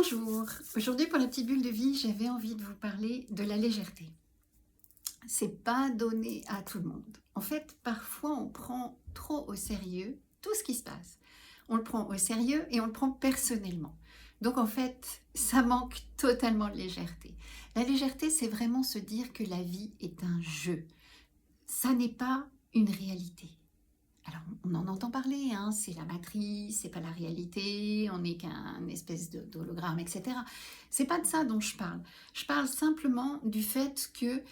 Bonjour, aujourd'hui pour la petite bulle de vie, j'avais envie de vous parler de la légèreté. C'est pas donné à tout le monde. En fait, parfois on prend trop au sérieux tout ce qui se passe. On le prend au sérieux et on le prend personnellement. Donc en fait, ça manque totalement de légèreté. La légèreté, c'est vraiment se dire que la vie est un jeu. Ça n'est pas une réalité. Alors, on en entend parler, hein, c'est la matrice, c'est pas la réalité, on n'est qu'un espèce d'hologramme, etc. C'est pas de ça dont je parle. Je parle simplement du fait que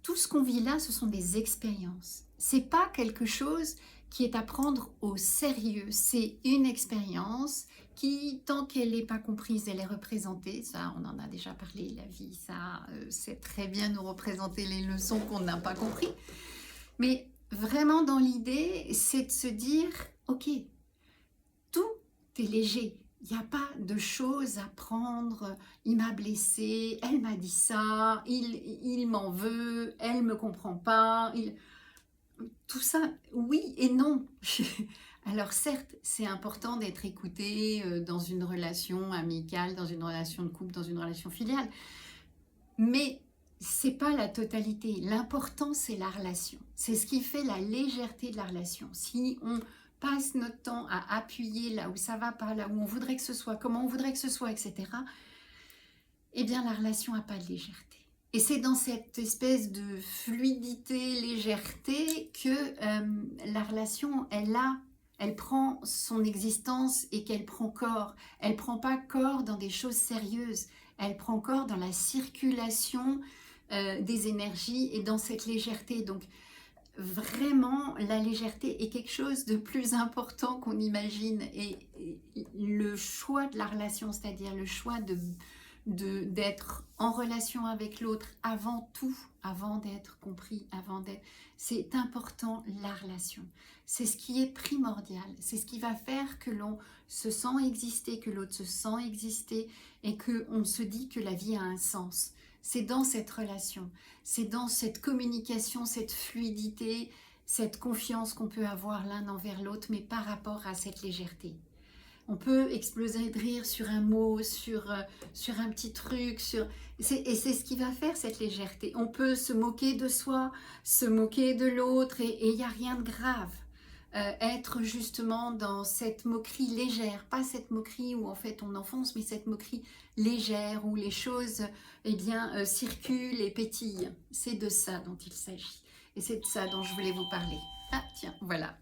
tout ce qu'on vit là, ce sont des expériences. C'est pas quelque chose qui est à prendre au sérieux. C'est une expérience qui, tant qu'elle n'est pas comprise, elle est représentée. Ça, on en a déjà parlé, la vie, ça, c'est très bien nous représenter les leçons qu'on n'a pas compris. Mais vraiment dans l'idée, c'est de se dire, ok, tout est léger. Il n'y a pas de choses à prendre. Il m'a blessé, elle m'a dit ça, il m'en veut, elle ne me comprend pas. Tout ça, oui et non. Alors certes, c'est important d'être écouté dans une relation amicale, dans une relation de couple, dans une relation filiale. Mais c'est pas la totalité. L'important, c'est la relation. C'est ce qui fait la légèreté de la relation. Si on passe notre temps à appuyer là où ça va pas, là où on voudrait que ce soit, comment on voudrait que ce soit, etc., eh bien, la relation n'a pas de légèreté. Et c'est dans cette espèce de fluidité, légèreté que la relation, elle prend son existence et qu'elle prend corps. Elle ne prend pas corps dans des choses sérieuses. Elle prend corps dans la circulation des énergies et dans cette légèreté. Donc, vraiment, la légèreté est quelque chose de plus important qu'on imagine. Et le choix de la relation, c'est-à-dire le choix d'être en relation avec l'autre avant tout, avant d'être compris, c'est important, la relation. C'est ce qui est primordial, c'est ce qui va faire que l'on se sent exister, que l'autre se sent exister et qu'on se dit que la vie a un sens. C'est dans cette relation, c'est dans cette communication, cette fluidité, cette confiance qu'on peut avoir l'un envers l'autre, mais par rapport à cette légèreté. On peut exploser de rire sur un mot, sur un petit truc, et c'est ce qui va faire cette légèreté. On peut se moquer de soi, se moquer de l'autre, et il n'y a rien de grave. Être justement dans cette moquerie légère, pas cette moquerie où en fait on enfonce, mais cette moquerie légère où les choses circulent et pétillent. C'est de ça dont il s'agit. Et c'est de ça dont je voulais vous parler. Ah tiens, voilà,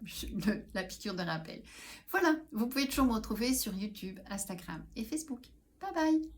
la piqûre de rappel. Voilà, vous pouvez toujours me retrouver sur YouTube, Instagram et Facebook. Bye bye!